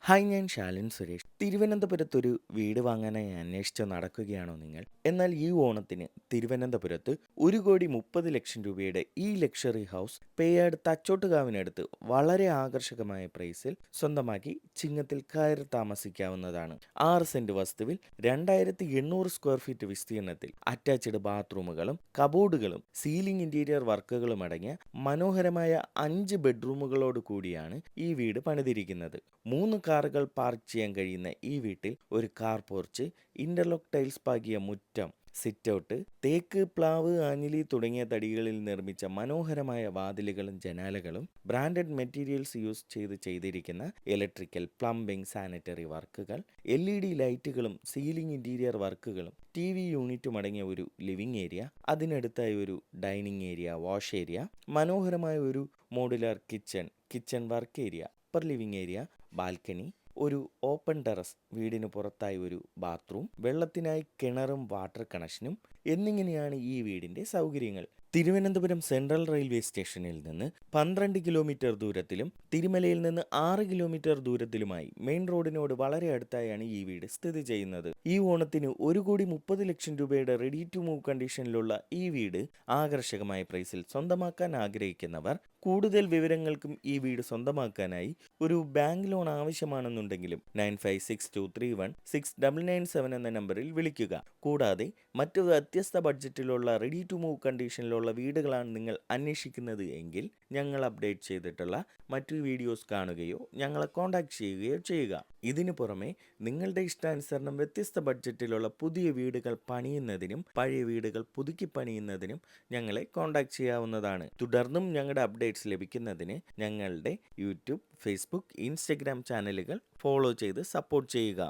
Hi, ഞാൻ ശാലിൻ സുരേഷ്. തിരുവനന്തപുരത്തൊരു വീട് വാങ്ങാനായി അന്വേഷിച്ച് നടക്കുകയാണോ നിങ്ങൾ? എന്നാൽ ഈ ഓണത്തിന് തിരുവനന്തപുരത്ത് 1,30,00,000 രൂപയുടെ ഈ ലക്ഷറി ഹൗസ് പേയാട് തച്ചോട്ടുകാവിനടുത്ത് വളരെ ആകർഷകമായ പ്രൈസിൽ സ്വന്തമാക്കി ചിങ്ങത്തിൽ കയറി താമസിക്കാവുന്നതാണ്. 6 സെന്റ് വസ്തുവിൽ 2,800 സ്ക്വയർ ഫീറ്റ് വിസ്തീർണത്തിൽ അറ്റാച്ച്ഡ് ബാത്റൂമുകളും കബോർഡുകളും സീലിംഗ് ഇന്റീരിയർ വർക്കുകളും അടങ്ങിയ മനോഹരമായ 5 ബെഡ്റൂമുകളോട് കൂടിയാണ് ഈ വീട് പണിതിരിക്കുന്നത്. 3 കാറുകൾ പാർക്ക് ചെയ്യാൻ കഴിയുന്ന ഈ വീട്ടിൽ ഒരു കാർ പോർച്ച്, ഇന്റർലോക്ക് ടൈൽസ് പാകിയ മുറ്റം, സിറ്റൗട്ട്, തേക്ക്, പ്ലാവ്, ആഞ്ഞിലി തുടങ്ങിയ തടികളിൽ നിർമ്മിച്ച മനോഹരമായ വാതിലുകളും ജനാലകളും, ബ്രാൻഡഡ് മെറ്റീരിയൽസ് യൂസ് ചെയ്തിരിക്കുന്ന ഇലക്ട്രിക്കൽ, പ്ലംബിംഗ്, സാനിറ്ററി വർക്കുകൾ, LED ലൈറ്റുകളും സീലിംഗ് ഇന്റീരിയർ വർക്കുകളും, TV യൂണിറ്റും അടങ്ങിയ ഒരു ലിവിംഗ് ഏരിയ, അതിനടുത്തായി ഒരു ഡൈനിങ് ഏരിയ, വാഷ് ഏരിയ, മനോഹരമായ ഒരു modular kitchen work area, upper living area, balcony, ഒരു ഓപ്പൺ ടെറസ്, വീടിന് പുറത്തായി ഒരു ബാത്റൂം, വെള്ളത്തിനായി കിണറും വാട്ടർ കണക്ഷനും എന്നിങ്ങനെയാണ് ഈ വീടിന്റെ സൗകര്യങ്ങൾ. തിരുവനന്തപുരം സെൻട്രൽ റെയിൽവേ സ്റ്റേഷനിൽ നിന്ന് 12 കിലോമീറ്റർ ദൂരത്തിലും തിരുമലയിൽ നിന്ന് 6 കിലോമീറ്റർ ദൂരത്തിലുമായി മെയിൻ റോഡിനോട് വളരെ അടുത്തായാണ് ഈ വീട് സ്ഥിതി ചെയ്യുന്നത്. ഈ ഓണത്തിന് 1,30,00,000 രൂപയുടെ റെഡി ടു മൂവ് കണ്ടീഷനിലുള്ള ഈ വീട് ആകർഷകമായ പ്രൈസിൽ സ്വന്തമാക്കാൻ ആഗ്രഹിക്കുന്നവർ, കൂടുതൽ വിവരങ്ങൾക്കും ഈ വീട് സ്വന്തമാക്കാനായി ഒരു ബാങ്ക് ലോൺ ആവശ്യമാണെന്നുണ്ടെങ്കിലും 9562316997 എന്ന നമ്പറിൽ വിളിക്കുക. കൂടാതെ മറ്റു വ്യത്യസ്ത ബഡ്ജറ്റിലുള്ള റെഡി ടു മൂവ് കണ്ടീഷനിലുള്ള വീടുകളാണ് നിങ്ങൾ അന്വേഷിക്കുന്നത് എങ്കിൽ ഞങ്ങൾ അപ്ഡേറ്റ് ചെയ്തിട്ടുള്ള മറ്റു വീഡിയോസ് കാണുകയോ ഞങ്ങളെ കോൺടാക്ട് ചെയ്യുകയോ ചെയ്യുക. ഇതിനു പുറമെ നിങ്ങളുടെ ഇഷ്ടാനുസരണം വ്യത്യസ്ത ബഡ്ജറ്റിലുള്ള പുതിയ വീടുകൾ പണിയുന്നതിനും പഴയ വീടുകൾ പുതുക്കി പണിയുന്നതിനും ഞങ്ങളെ കോൺടാക്ട് ചെയ്യാവുന്നതാണ്. തുടർന്നും ഞങ്ങളുടെ അപ്ഡേറ്റ്സ് ലഭിക്കുന്നതിന് ഞങ്ങളുടെ യൂട്യൂബ്, ഫേസ്ബുക്ക്, ഇൻസ്റ്റഗ്രാം ചാനലുകൾ ഫോളോ ചെയ്ത് സപ്പോർട്ട് ചെയ്യുക.